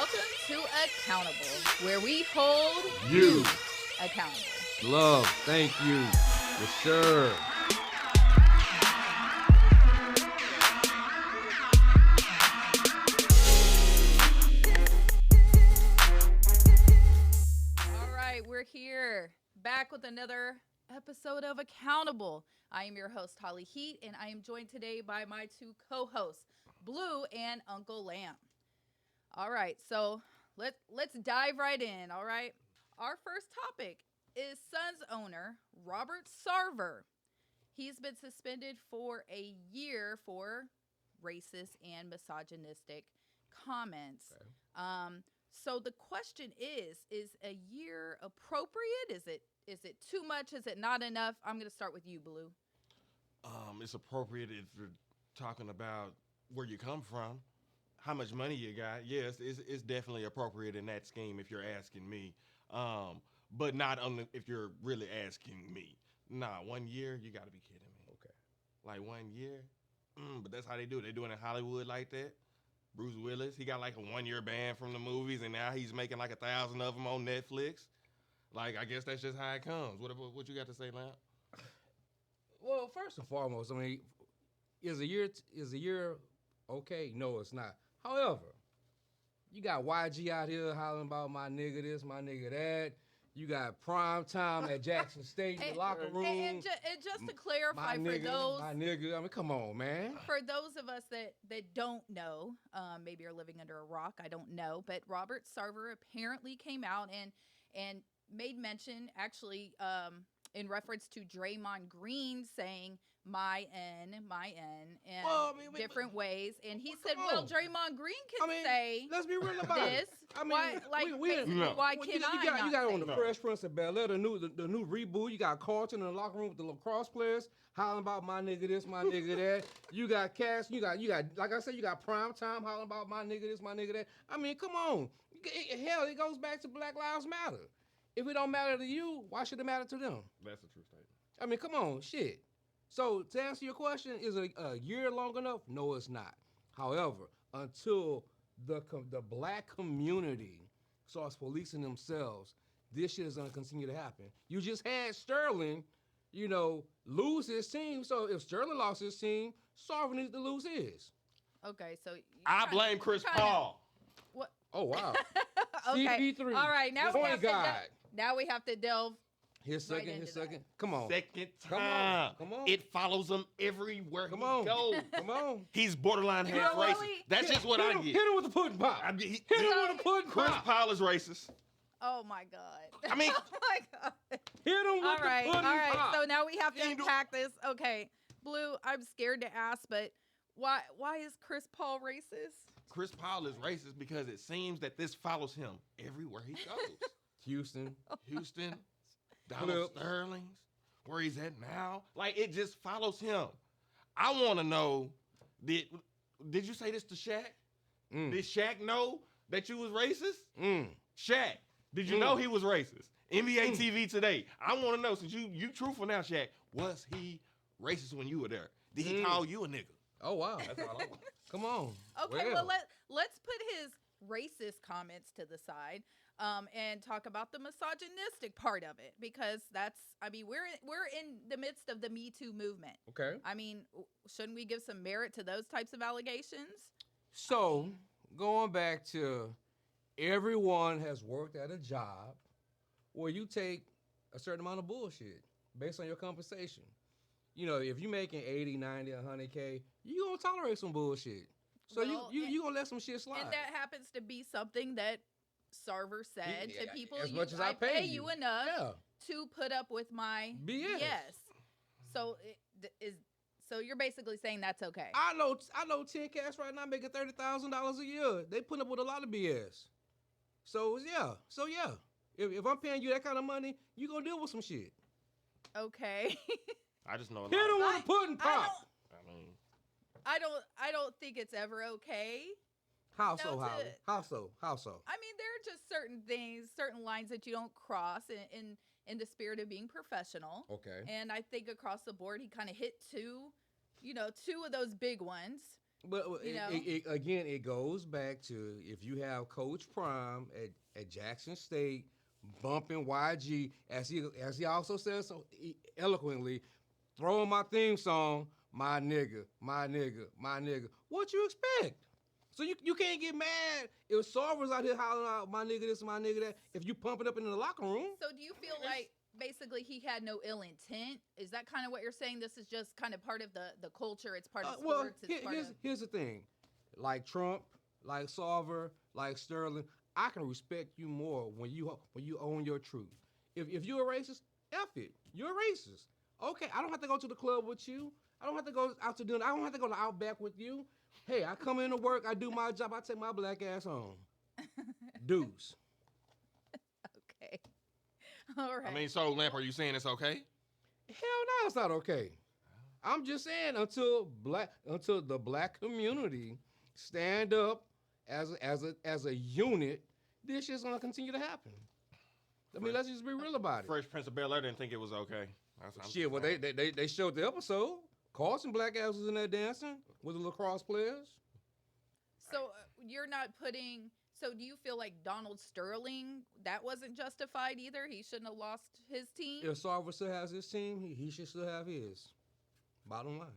Welcome to Accountable, where we hold You. accountable. Love. Thank you. Yes, sir. All right, we're here back with another episode of Accountable. I am your host, Holly Heat, and I am joined today by my two co-hosts, Blue and Uncle Lamb. All right, so let's dive right in, all right? Our first topic is Suns owner Robert Sarver. He's been suspended for a year for racist and misogynistic comments. Okay. So the question is a year appropriate? Is it too much? Is it not enough? I'm going to start with you, Blue. It's appropriate if you're talking about where you come from, how much money you got. Yes, it's definitely appropriate in that scheme if you're asking me. But not if you're really asking me. Nah, 1 year, you got to be kidding me. Okay. Like 1 year? But that's how they do it. They do it in Hollywood like that. Bruce Willis, he got like a 1 year ban from the movies, and now he's making like 1,000 of them on Netflix. Like, I guess that's just how it comes. What you got to say, Lamp? Well, first and foremost, I mean, is a year okay? No, it's not. However, you got YG out here hollering about my nigga this, my nigga that. You got prime time at Jackson State in the locker room. And just to clarify my for nigga, those my nigga. I mean, come on, man. for those of us that don't know, maybe you're living under a rock, I don't know, but Robert Sarver apparently came out and made mention, actually, in reference to Draymond Green saying my N, and different ways. And he said, well, Draymond Green can say let's be real about this. it. I mean, why, why Well, can you I got not you got say on the that? Fresh Prince of Bel-Air, the new reboot. You got Carlton in the locker room with the lacrosse players hollering about my nigga this, my nigga that. You got Cass. You got like I said, you got prime time hollering about my nigga this, my nigga that. I mean, come on. Hell, it goes back to Black Lives Matter. If it don't matter to you, why should it matter to them? That's a true statement. I mean, come on, shit. So to answer your question, is a year long enough? No, it's not. However, until the black community starts policing themselves, this shit is gonna continue to happen. You just had Sterling, lose his team. So if Sterling lost his team, Sarver needs to lose his. Okay, so I blame Chris Paul. What? Oh wow. Okay. CP3. All right, now we have to delve. His second. Come on. Second time. Come on. It follows him everywhere he goes. Come on. He's borderline half racist. That's just what I get. Hit him with the pudding pop. Hit him with the pudding Chris pop. Paul is racist. Oh my God. I mean, oh my God. Hit him with the pudding All right. pop. So now we have to unpack this. Okay, Blue, I'm scared to ask, but why is Chris Paul racist? Chris Paul is racist because it seems that this follows him everywhere he goes. Houston. Donald Sterling's, where he's at now. Like, it just follows him. I want to know, did you say this to Shaq? Did Shaq know that you was racist? Shaq, did you know he was racist? NBA TV today. I want to know, since you truthful now, Shaq, was he racist when you were there? Did he call you a nigga? Oh, wow. That's all I want. Come on. Okay, well let's put his racist comments to the side. And talk about the misogynistic part of it, because we're in the midst of the Me Too movement. Okay. I mean, shouldn't we give some merit to those types of allegations? So, going back to everyone has worked at a job where you take a certain amount of bullshit based on your compensation. If you're making 80, 90, 100K, you're going to tolerate some bullshit. So you going to let some shit slide. And that happens to be something that Sarver said to people, as much as I pay you enough to put up with my BS. So so you're basically saying that's okay. I know 10 cats right now making $30,000 a year. They put up with a lot of BS. So yeah. If I'm paying you that kind of money, you gonna deal with some shit. Okay. I just know a lot. Hit him with a pudding pop. I don't think it's ever okay. How so? How so? I mean, there are just certain things, certain lines that you don't cross in the spirit of being professional. Okay. And I think across the board, he kind of hit two of those big ones. But You know? again, it goes back to if you have Coach Prime at Jackson State bumping YG as he also says so eloquently, throwing my theme song, my nigga, my nigga, my nigga. What you expect? So you can't get mad if Sarver's out here hollering out my nigga this, my nigga that. If you pump it up in the locker room, So do you feel like basically he had no ill intent? Is that kind of what you're saying? This is just kind of part of the culture. It's part of sports. Here's the thing. Like Trump, like Sarver, like Sterling, I can respect you more when you own your truth. If you're a racist, F it. You're a racist. Okay, I don't have to go to the club with you. I don't have to go out to dinner. I don't have to go to Outback with you. Hey, I come into work, I do my job, I take my black ass home. Deuce. Okay. All right. I mean, so Lamp, are you saying it's okay? Hell no, it's not okay. I'm just saying until the black community stand up as a unit, this shit's gonna continue to happen. I mean, let's just be real about it. Fresh Prince of Bel-Air didn't think it was okay. Shit, well they showed the episode. Carson Black ass was in there dancing with the lacrosse players. So you're not putting. So do you feel like Donald Sterling, that wasn't justified either? He shouldn't have lost his team. If Sarver still has his team, he should still have his. Bottom line,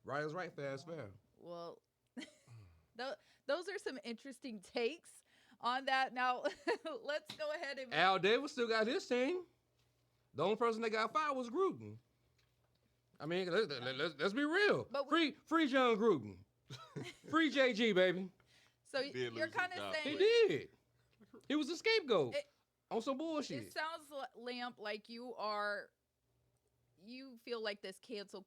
right is right, fair is fair. Well, those are some interesting takes on that. Now let's go ahead and. Al Davis still got his team. The only person that got fired was Gruden. I mean, let's be real. But free John Gruden. Free JG, baby. So you're kind of saying he did. He was a scapegoat on some bullshit. It sounds, Lamp, like you feel like this cancel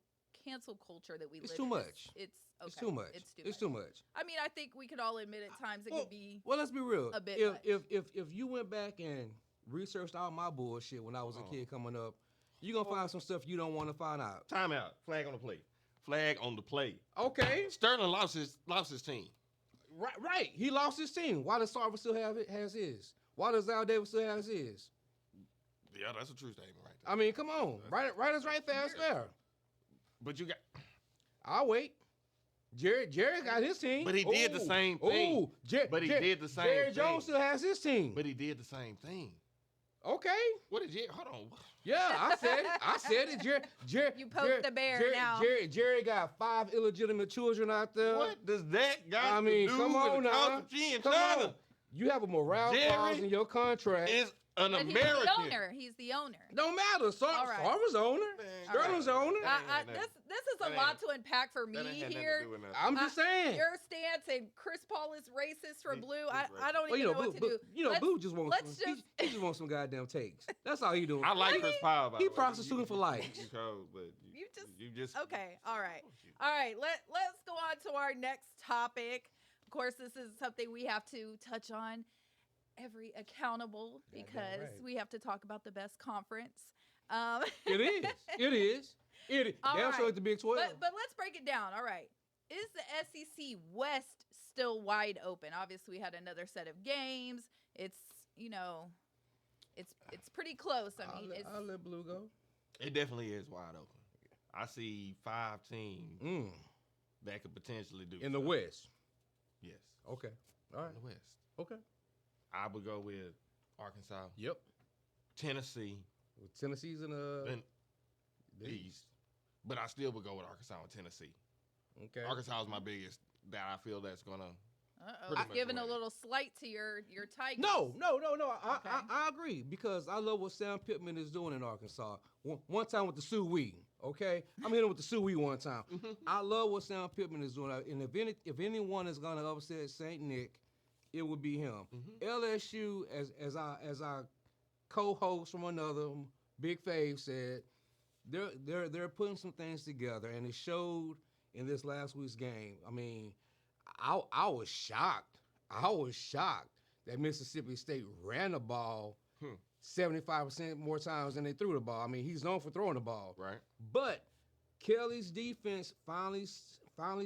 culture that we live in. It's too much. It's okay. It's too much. It's too much. I mean, I think we could all admit at times it could be. Well, let's be real. A bit if you went back and researched all my bullshit when I was a kid coming up, you're gonna find some stuff you don't want to find out. Time out. Flag on the play. Flag on the play. Okay. Sterling lost his team. Right. He lost his team. Why does Sarver still has his? Why does Al Davis still have his? Yeah, that's a true statement right there. I mean, come on. Right is right, fair is fair. But you got. I'll wait. Jerry got his team. But he did the same thing. But he did the same thing. Jerry Jones still has his team. But he did the same thing. Okay. What did Jerry? Hold on. Yeah, I said it. Jerry. You poked the bear now. Jerry got 5 illegitimate children out there. What does that got to do come on with now. Culture G and Come China? on. You have a morale clause in your contract. Is an But American. He's the owner. Don't matter. All right. Sarver's owner. Sterling's owner. This is a lot to unpack for me here. I'm just saying. Your stance and Chris Paul is racist for Blue. I don't even know what to do. Blue just wants he just wants some goddamn takes. That's all he doing. I like Chris Paul. He prostituting for likes. You just okay. All right. Let's go on to our next topic. Of course, this is something we have to touch on every accountable because we have to talk about the best conference. It is. Damn sure it's the Big 12. But let's break it down. All right. Is the SEC West still wide open? Obviously, we had another set of games. It's pretty close. I mean, I'll let Blue go. It definitely is wide open. I see 5 teams that could potentially do in the West. Yes. Okay. All right. In the West. Okay. I would go with Arkansas. Yep. Tennessee. Well, Tennessee's in the East. But I still would go with Arkansas and Tennessee. Okay. Arkansas is my biggest that I feel that's gonna. Giving a little slight to your Tigers. No. I agree because I love what Sam Pittman is doing in Arkansas. One time with the Sioux-Wee, okay? I'm hitting with the Sioux-Wee one time. I love what Sam Pittman is doing, and if anyone is gonna upset St. Nick, it would be him. LSU, as our co-host from another Big Fave said, they're putting some things together, and it showed in this last week's game. I mean, I was shocked. I was shocked that Mississippi State ran the ball 75% more times than they threw the ball. I mean, he's known for throwing the ball. Right. But Kelly's defense finally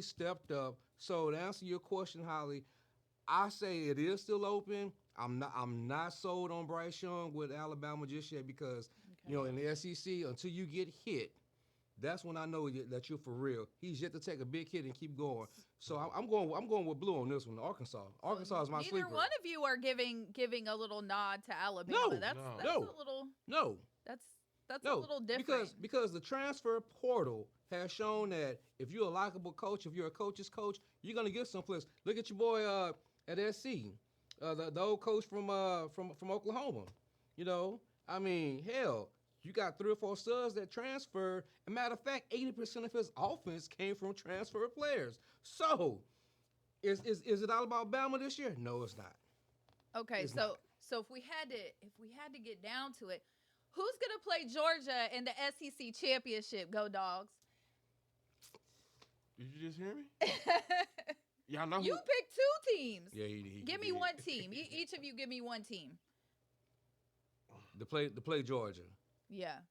stepped up. So to answer your question, Holly, I say it is still open. I'm not sold on Bryce Young with Alabama just yet because in the SEC, until you get hit, that's when I know that you're for real. He's yet to take a big hit and keep going. So I'm going with Blue on this one. Arkansas is my sleeper. Neither one of you are giving a little nod to Alabama. No, that's no, a little. No. That's a little different. Because the transfer portal has shown that if you're a likable coach, if you're a coach's coach, you're gonna get someplace. Look at your boy at SC, the old coach from Oklahoma. You know, I mean, hell, you got 3 or 4 studs that transferred. As a matter of fact, 80% of his offense came from transfer players. So, is it all about Bama this year? No, it's not. Okay, so if we had to get down to it, who's gonna play Georgia in the SEC championship? Go Dogs! Did you just hear me? Y'all know you picked 2 teams. Yeah, he give me one team. Each of you give me one team. To play Georgia. Yeah.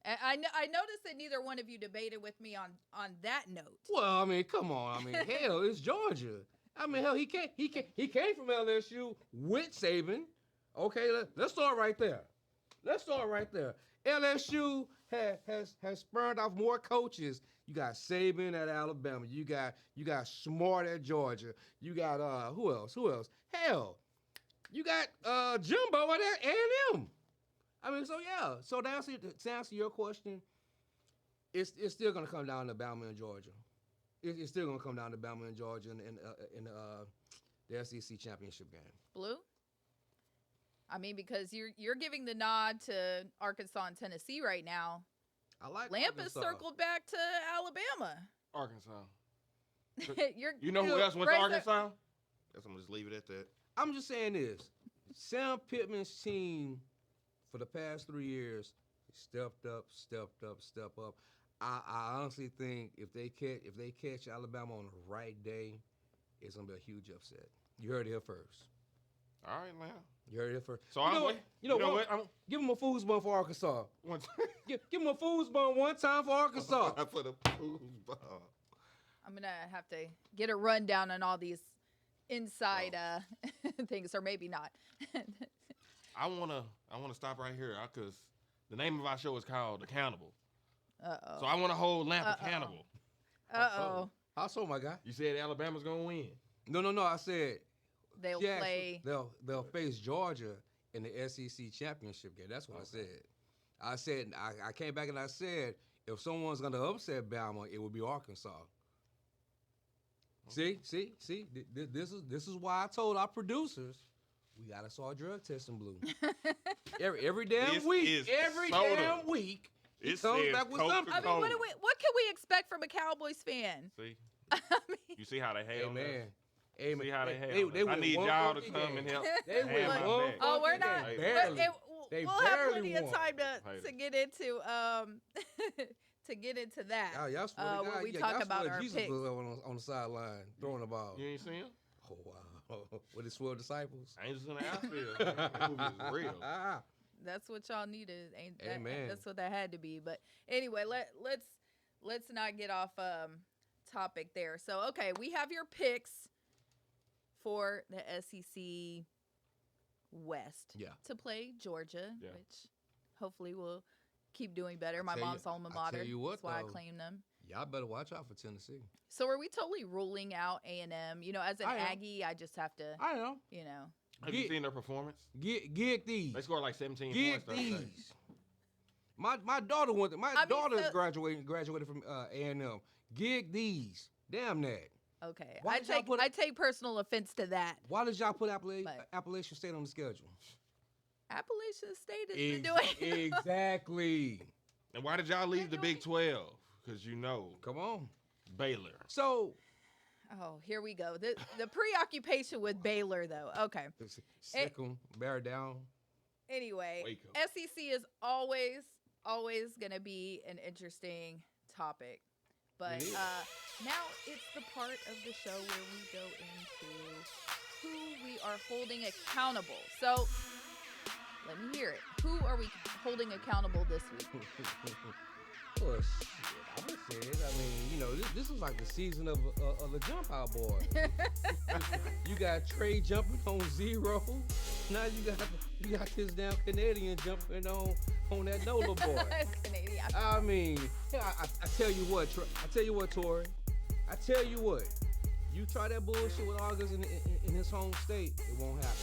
I noticed that neither one of you debated with me on that note. Well, I mean, come on. I mean, hell, it's Georgia. I mean, hell, he came from LSU with Saban. Okay, let's start right there. LSU has spurned off more coaches. You got Saban at Alabama. You got Smart at Georgia. You got who else? Hell, you got Jimbo at A&M. I mean, so yeah. So to answer your question, it's still gonna come down to Bama and Georgia. It's still gonna come down to Bama and Georgia in the SEC championship game. Blue. I mean, because you're giving the nod to Arkansas and Tennessee right now. I like Lamp Arkansas. has circled back to Alabama. Arkansas. You know who else went to Arkansas? Guess I'm gonna just leave it at that. I'm just saying this. Sam Pittman's team for the past 3 years stepped up. I honestly think if they catch Alabama on the right day, it's gonna be a huge upset. You heard it here first. All right, now. You heard it here first. So you know what? Give him a foosball for Arkansas. Give him a foosball one time for Arkansas. For the foosball. I'm gonna have to get a rundown on all these inside things, or maybe not. I wanna stop right here because the name of our show is called Accountable. So I want to hold Lamp accountable. How so, my guy? You said Alabama's gonna win. No. I said they'll play. They'll face Georgia in the SEC championship game. That's what I said. I came back and I said if someone's gonna upset Bama, it would be Arkansas. See. This is why I told our producers we gotta start drug testing Blue. every damn week. Every damn week. It comes back with something. I mean, what can we expect from a Cowboys fan? See? I mean, You see how they hate on us? Amen. See how they hate on us? I need y'all to come and help. They win one. Oh, we're not. Barely. We'll have plenty of time to get into that. Y'all swear to God, when we talk about our Jesus picks. was on the sideline throwing the ball. You ain't seen him? Oh wow! With his 12 disciples. Angels in the outfield. That movie is real. That's what y'all needed. Amen. That's what that had to be. But anyway, let's not get off topic there. So okay, we have your picks for the SEC West to play Georgia, which hopefully will keep doing better. My mom's alma mater. That's why I claim them. Y'all better watch out for Tennessee. So are we totally ruling out A&M? You know, as an Aggie, I just have to. I know. You know. Have you seen their performance? Get these. They scored like 17 points. Get these. My daughter went. My daughter's graduated from A&M. Get these. Damn that. Okay. I take personal offense to that. Why did y'all put Appalachian State on the schedule? Appalachian State has been doing exactly. And why did y'all leave the Big 12? Because come on, Baylor. So, here we go. The preoccupation with Baylor, though. Okay, sick them, bear down. Anyway, SEC is always gonna be an interesting topic, but now it's the part of the show where we go into who we are holding accountable. So. Let me hear it. Who are we holding accountable this week? Well, shit, I'm gonna say it. I mean, you know, this is like the season of the jump out boy. You got Trey jumping on 0. Now you got this damn Canadian jumping on on that NOLA boy. Canadian. I mean, I tell you what, Tori. I tell you what. You try that bullshit with August in his home state, it won't happen.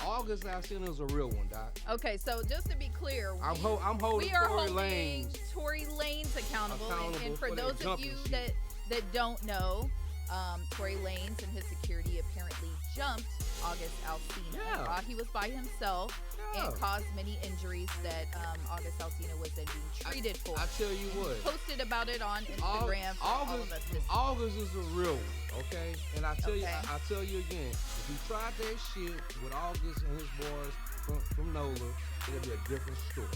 August Alsina is a real one, Doc. Okay, so just to be clear, I'm holding we are Tory holding Lanez Tory Lanez accountable. And for for that those of jumping you shit. that don't know, Tory Lanez and his security apparently jumped August Alsina Yeah. while he was by himself Yeah. and caused many injuries that August Alsina was then being treated for. I tell you what. Posted about it on Instagram for all of us to see. August is a real one, okay? And I tell Okay. you again, if you tried that shit with August and his boys from NOLA, it'll be a different story.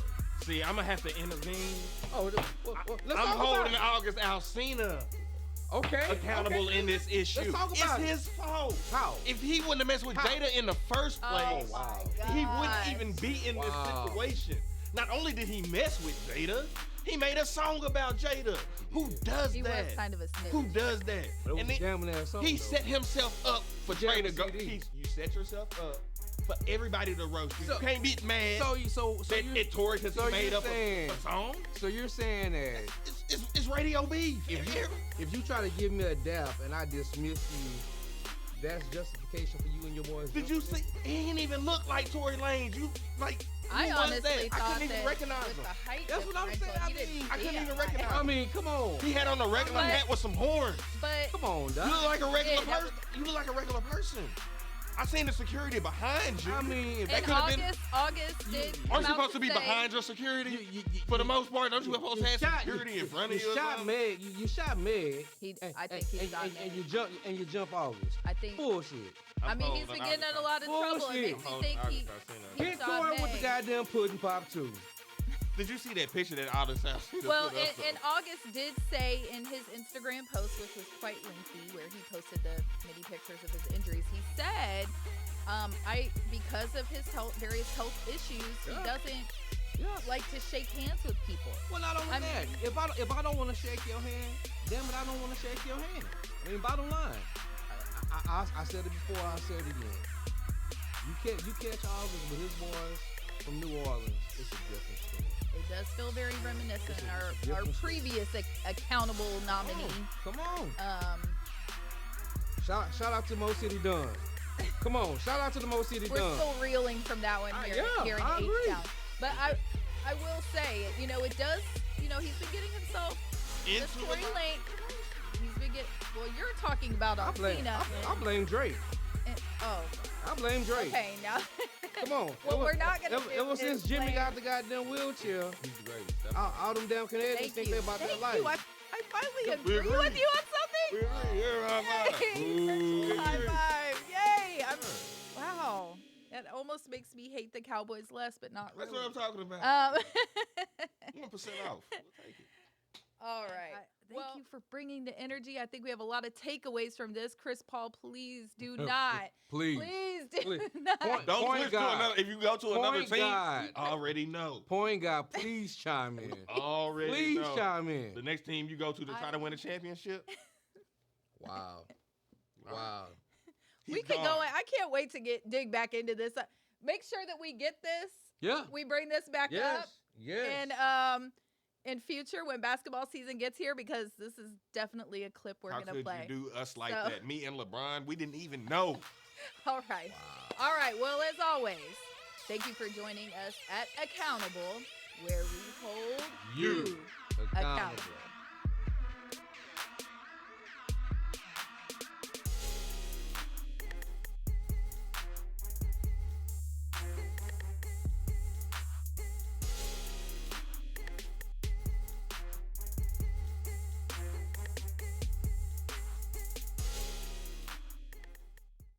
See, I'm gonna have to intervene. Oh, let's I'm talk holding about it. August Alsina Okay. accountable okay. in this issue. Let's talk about it's it. his fault. How? If he wouldn't have messed with How? Jada in the first Oh place, wow. my he God. wouldn't even be in this Wow. situation. Not only did he mess with Jada, he made a song about Jada. Who does He that? was kind of a snitch. Who does that? But it was And a then jamming ass song, he though. set himself up for Jamming Jada to go. CD. You set yourself up for everybody to roast you. So- You can't be mad So that you're, it Tory because so he made you're up saying- a song. so you're saying that It's radio beef. if you try to give me a dap and I dismiss you, that's justification for you and your boys. Did you see? He didn't even look like Tory Lanez. You like? I who was honestly that? I thought couldn't even that recognize with him. the height That's what I'm differential, saying. he didn't I couldn't see even him. recognize I mean, come on. He had on a regular But- hat with some horns. But Come on, You Doc. look like a regular Yeah, that person. You look like a regular person. I seen the security behind you. I mean, if that in could've been- August did. Aren't come you out supposed to be say- behind your security? you- For the most part, don't you supposed to have shot- security in front of you? You or shot something? Meg. You shot Meg. I think he got and mad. you jump August. I think. Bullshit. I mean, holding he's been August getting in a lot of trouble. It Bullshit. makes me I'm think holding he. August Alsina. he Hit shot Tory with the Meg. goddamn pudding pop too. Did you see that picture that August Alsina Well, put up, though? and August did say in his Instagram post, which was quite lengthy, where he posted the many pictures of his injuries. He said, because of his various health issues, he Yeah. doesn't Yeah. like to shake hands with people. Well, not only I that, mean- if I don't want to shake your hand, damn it, I don't want to shake your hand. I mean, bottom line, I said it before, I said it again. You catch August with his boys from New Orleans, it's a different story. It does feel very reminiscent. It's a Our different story. previous accountable nominee. Come on. Um, Shout out to Mo City Dunn. Come on, shout out to the Mo City we're Dunn. still reeling from that one here, here in I agree. H-Town. But I will say, it does, he's been getting himself this Into Tory the- Lane. He's been getting, well, you're talking about I blame Drake. I blame Drake. Okay, now. Come on. Well, we're not gonna Ever since Jimmy blame- got the goddamn wheelchair, He's the greatest. all them damn Canadians Thank think you. they about Thank their life. you. I finally We agree agree. with you on something. Yay! High five. Yay. Wow. That almost makes me hate the Cowboys less, but not That's really. what I'm talking about. 1% off. We'll take it. All right. Thank Well- you for bringing the energy. I think we have a lot of takeaways from this. Chris Paul, please do not. Please. Please do Please. not. Don't Point switch guard. to another. If you go to another Point team, guard. already know. Point guard, please chime in. Already Please know. chime in. The next team you go to try to win a championship. Wow. Wow. We he's could go gone. in. I can't wait to dig back into this. Make sure that we get this. Yeah. We bring this back Yes. up. Yes. And in future when basketball season gets here, because this is definitely a clip we're How gonna could play. you do us like So- that? Me and LeBron, we didn't even know. All right. All right. Well, as always, thank you for joining us at Accountable, where we hold You accountable.